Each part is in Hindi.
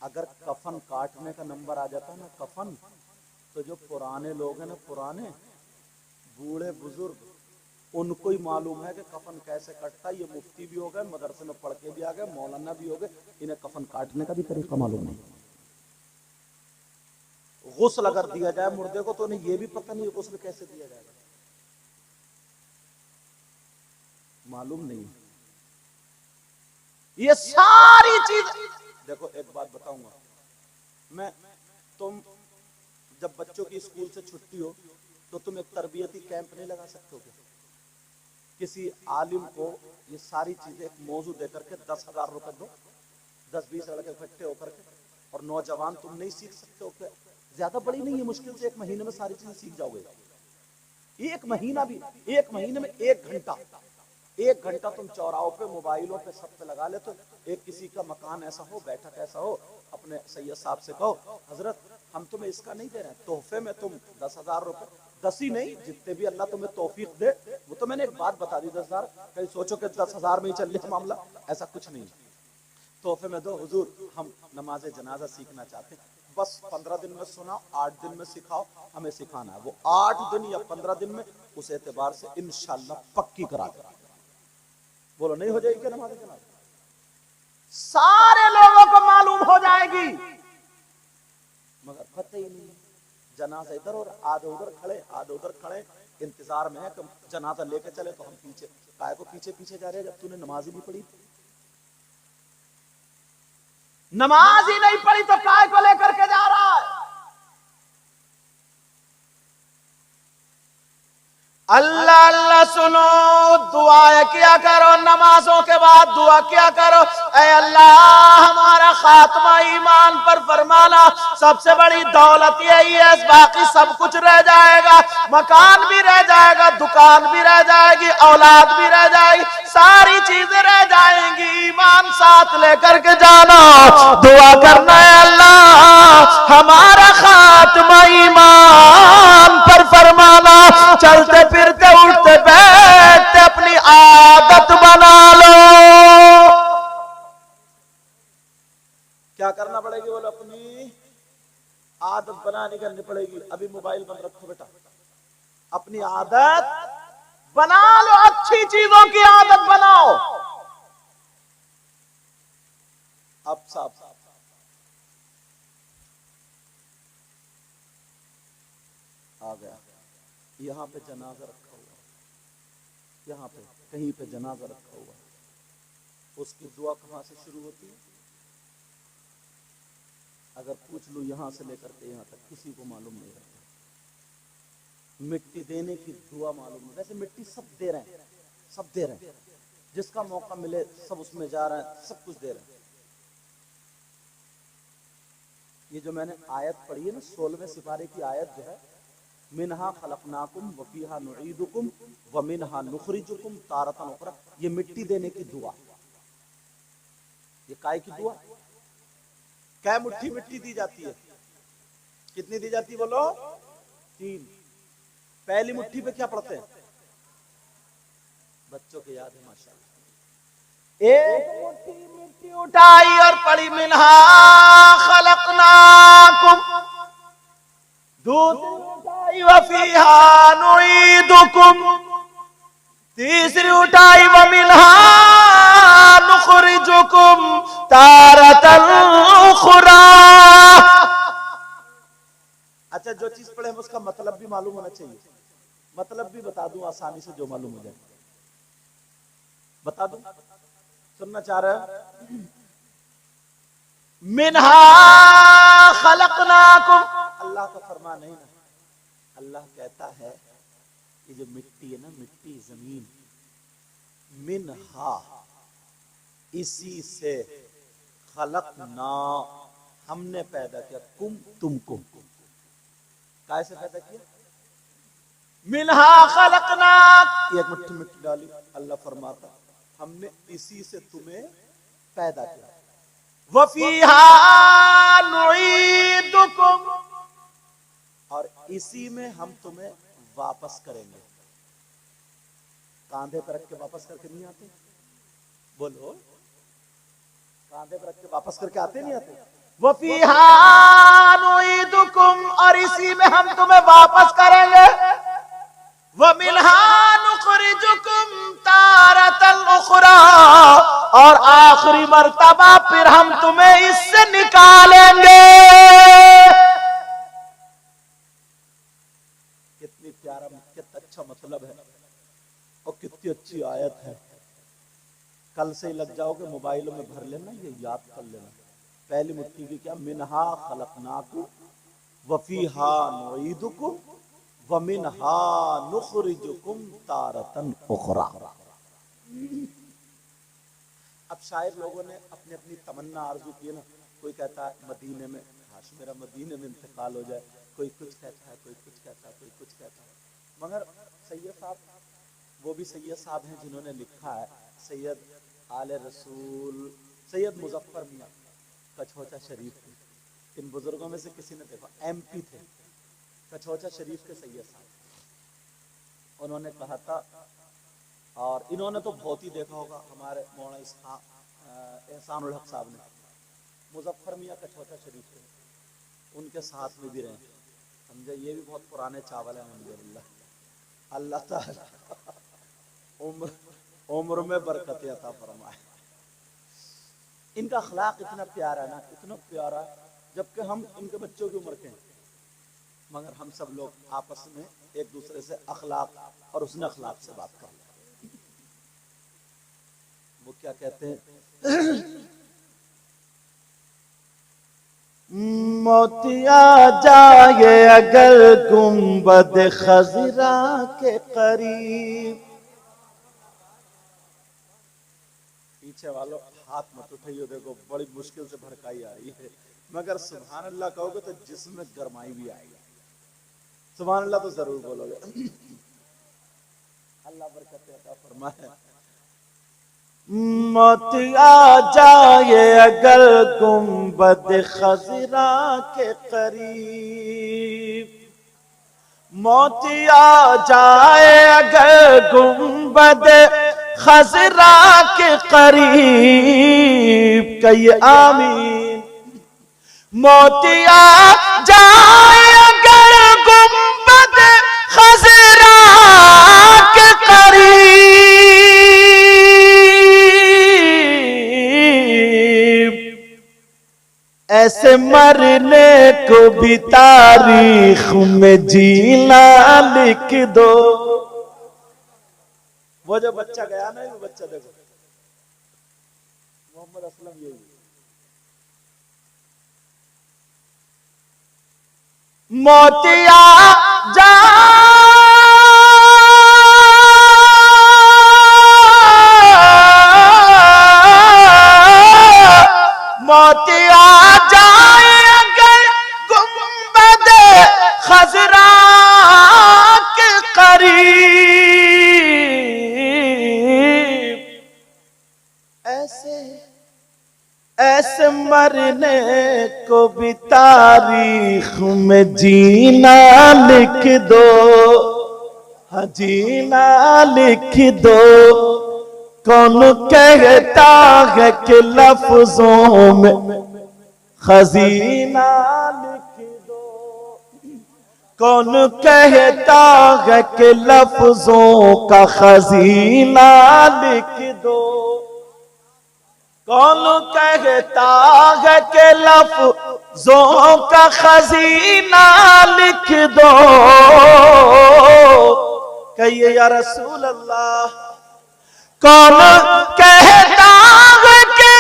अगर कफन काटने का नंबर आ जाता ना कफन, तो जो पुराने लोग हैं ना, पुराने बूढ़े बुजुर्ग, उनको ही मालूम है कि कफन कैसे कटता है। ये मुफ्ती भी हो गए, मदरसे में पढ़ के भी आ गए, मौलाना भी हो गए, इन्हें कफन काटने का भी तरीका मालूम नहीं। गुस्ल अगर दिया जाए मुर्दे को तो उन्हें ये भी पता नहीं गुस्ल कैसे दिया जाएगा, मालूम नहीं। ये सारी चीज देखो, एक बात बताऊंगा मैं, तुम जब बच्चों की स्कूल से छुट्टी हो तो तुम एक तरबियती कैंप नहीं लगा सकते हो क्या? किसी आलिम को ये सारी चीजें एक मौजू देकर के 10,000 रुपए दो, 10-20 लड़के इकट्ठे होकर के, और नौजवान तुम नहीं सीख सकते हो क्या? ज्यादा बड़ी नहीं है, मुश्किल से 1 महीने में सारी चीजें सीख जाओगे। 1 महीना भी, 1 महीने में 1 घंटा, 1 घंटा तुम चौराहों पे, मोबाइलों पे, सब पे लगा ले। तो एक किसी का मकान ऐसा हो, बैठक ऐसा हो, अपने सैयद साहब से कहो, हजरत हम तुम्हें इसका नहीं दे रहे हैं, तोहफे में तुम 10,000 रुपए, 10 ही नहीं, जितने भी अल्लाह तुम्हें तौफीक दे। वो तो मैंने एक बात बता दी, 10,000, कहीं सोचो कि 10,000 में ही चल रहा मामला, ऐसा कुछ नहीं। तोहफे में दो, हुजूर हम नमाज जनाजा सीखना चाहते हैं, बस 15 दिन में सुनाओ, 8 दिन में सिखाओ, हमें सिखाना है। वो 8 दिन या 15 दिन में उस एतबार से इंशाल्लाह पक्की करा दे। बोलो नहीं हो जाएगी क्या नमाज जनाजा? सारे लोगों को मालूम हो जाएगी, मगर पता ही नहीं। जनाजा इधर और आधे उधर खड़े, आधे उधर खड़े, इंतजार में है कि जनाजा लेके चले तो हम पीछे। काय को पीछे पीछे जा रहे हैं जब तूने नमाज ही नहीं पढ़ी? नमाज ही नहीं पढ़ी तो काय को लेकर के जा रहा है? अल्लाह अल्लाह सुनो, दुआएं किया करो, नमाजों के बाद दुआ किया करो, ऐ अल्लाह हमारा खात्मा ईमान पर फरमाना। सबसे बड़ी दौलत यही है, बाकी सब कुछ रह जाएगा, मकान भी रह जाएगा, दुकान भी रह जाएगी, औलाद भी रह जाएगी, सारी चीजें रह जाएंगी, ईमान साथ लेकर के जाना। दुआ करना है अल्लाह हमारा खात्मा ईमान पर फरमाना। चलते फिरते उठते बैठते अपनी आदत बना लो। क्या करना पड़ेगी? बोलो अपनी आदत बनानी करनी पड़ेगी। अभी मोबाइल बंद रखो बेटा, अपनी आदत बना लो, अच्छी चीजों की आदत बनाओ। अब साहब आ गया, यहाँ पे जनाजा रखा हुआ, यहाँ पे कहीं पे जनाजा रखा हुआ, उसकी दुआ कहाँ से शुरू होती है? अगर पूछ लूं यहाँ से लेकर के यहाँ तक, किसी को मालूम नहीं रहता। मिट्टी देने की दुआ मालूम है। वैसे मिट्टी सब दे रहे हैं, सब दे रहे हैं, जिसका मौका मिले सब उसमें जा रहे हैं, सब कुछ दे रहे हैं। ये जो मैंने आयत पढ़ी है ना, 16वें सिपारे की आयत जो है, मिनहा खलकनाकुम व फीहा नुईदुकुम व मिनहा नुखरिजुकुम तारतन उखरा, ये मिट्टी देने की दुआ। ये काय की दुआ? कै मुट्ठी मिट्टी दी जाती है? कितनी दी जाती है बोलो? 3। पहली मुट्ठी पे क्या पढ़ते हैं? बच्चों के याद है माशाअल्लाह। एक मुट्ठी मिट्टी उठाई और पढ़ी मिनहा खलकनाकुम, दूसरी उठाई व फीहा नुईदुकुम, तीसरी उठाई व मिनहा नुखरिजुकुम तारतन उखरा। अच्छा, जो चीज पढ़े हम उसका मतलब भी मालूम होना चाहिए। मतलब भी बता दूं आसानी से, जो मालूम हो जाए बता दूं, सुनना चाह रहे हैं? मिनहा खलकनाकुम, अल्लाह का फरमान नहीं ना, अल्लाह कहता है ये जो मिट्टी है ना, मिट्टी जमीन, मिनहा इसी से, खलकना हमने पैदा किया, कुम तुमको, कैसे पैदा किया? मिनहा खलकना, एक मुट्ठी मिट्टी डाली, अल्लाह फरमाता हमने इसी से तुम्हें पैदा किया, वफीहा नुईदुकुम, और इसी में हम तुम्हें वापस करेंगे। कांधे पर रख के वापस करके नहीं आते? बोलो, कांधे पर रख के वापस करके आते नहीं आते? वफीहा नुईदुकुम, और इसी में हम तुम्हें वापस करेंगे। वमिनहा नुखरिजुकुम तारतल उखरा, और आखिरी मर्तबा फिर हम तुम्हें इससे निकालेंगे। कितनी प्यारा, कितना अच्छा मतलब है और कितनी अच्छी आयत है। कल से ही लग जाओगे, मोबाइलों में भर लेना, ये याद कर लेना। पहली मुट्ठी की क्या, मिनहा खलकनाकुम वफीहा नुईदुकुम वमिनहा नुखरिजुकुम तारतन उखरा। अब शायद लोगों ने अपनी अपनी तमन्ना आरजू की ना, कोई कहता है मदीने में, काश मेरा मदीने में इंतकाल हो जाए, कोई कुछ कहता है, कोई कुछ कहता है, कोई कुछ कहता है। मगर सैयद साहब, वो भी सैयद साहब हैं जिन्होंने लिखा है, सैयद आले रसूल सैयद मुजफ्फर मियां कछोचा शरीफ के। इन बुजुर्गों में से किसी ने देखा, MP थे कछोचा शरीफ के सैयद साहब। उन्होंने कहा था, और इन्होंने तो बहुत ही देखा होगा, हमारे मौलाना एहसानुल हक साहब ने, मुजफ्फर मियां कछोचा शरीफ के, उनके साथ में भी रहे, समझे। ये भी बहुत पुराने चावल है, अल्हम्दुलिल्लाह। अल्लाह ताला उम्र में बरकत अता फरमाए। इनका अखलाक इतना प्यारा ना, इतना प्यारा, जबकि हम इनके बच्चों की उम्र के हैं, मगर हम सब लोग आपस में एक दूसरे से अखलाक और उसने अखलाक से बात कर ली। वो क्या कहते हैं, मोतिया जाए अगर गुंबद खजरा के करीब। पीछे वालों हाथ मत उठाइए, देखो बड़ी मुश्किल से भड़काई आ रही है, मगर सुभान अल्लाह कहोगे तो जिसमें गरमाई भी आएगी। सुभान अल्लाह तो जरूर बोलोगे। अल्लाह बरकत अता फरमाए। मोतिया जाए अगर गुंबद खजरा के करीब, मोतिया जाए अगर गुंबद खजरा के करीब, कई आमीन। मोतिया जाए अगर गुंबद खजरा के करीब, ऐसे मरने को भी तारीख में जीना लिख दो। वो जो बच्चा गया ना, वो बच्चा देखो, मोहम्मद असलम, यही मोतिया जा मोतिया जाए अगर गुंबद खजरा के करीब, ऐसे मरने को भी तारीख में जीना लिख दो। हाँ, जीना लिख दो। कौन कहता है कि लफ्जों में खजीना लिख दो। कौन कहता है कि लफ्जों का खजीना लिख दो। कौन कहता है कि लफ्जों का खजीना लिख दो। कहिए या रसूल अल्लाह। कौन कहता है कि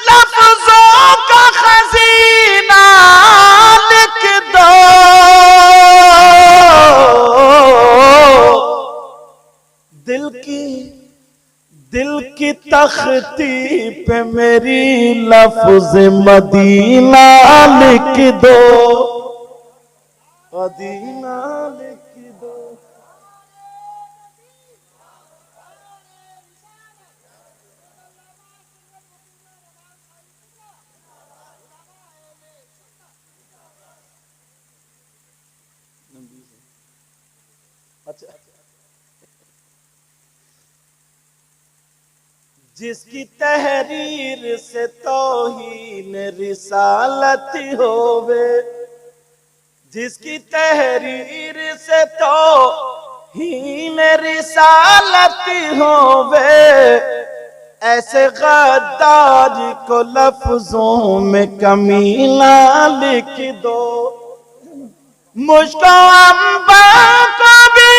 लफ्जों का खजीना लिख दो। दिल की तख्ती पे मेरी लफ्ज मदीना लिख दो। मदीना लिख दो। अच्छा, जिसकी तहरीर से तौहीन रिसालत होवे, जिसकी तहरीर से तौहीन रिसालत होवे, ऐसे गद्दार को लफ्जों में कमीना लिख दो। मुझको अम्बा को भी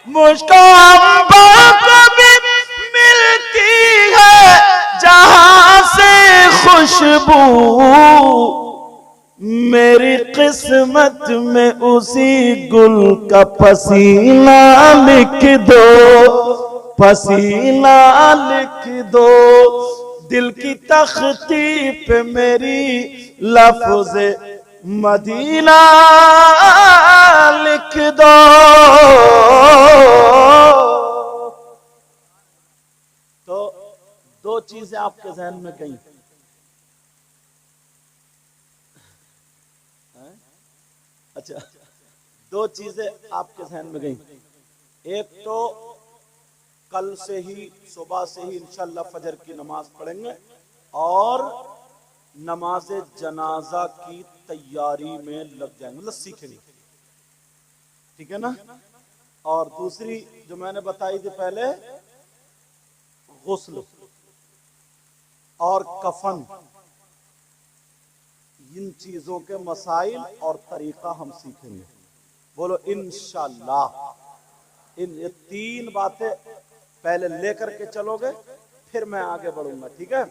मुझको अम्बा को भी मिलती है जहां से खुशबू, मेरी किस्मत में उसी गुल का पसीना लिख दो, पसीना लिख दो। दिल की तख्ती पे मेरी लफ्ज़ मदीना लिख दो। तो दो चीजें आपके जहन में गई, अच्छा दो चीजें आपके जहन में गई। एक तो कल से ही सुबह से ही इंशाल्लाह फजर की नमाज पढ़ेंगे और नमाज जनाजा की तैयारी में लग जाएंगे, मतलब सीखेंगे, ठीक है ना। और दूसरी जो मैंने बताई थी पहले, गुस्ल और कफन, इन चीजों के मसाइल और तरीका हम सीखेंगे। बोलो इंशाल्लाह। इन ये तीन बातें पहले लेकर के चलोगे, फिर मैं आगे बढ़ूंगा, ठीक है।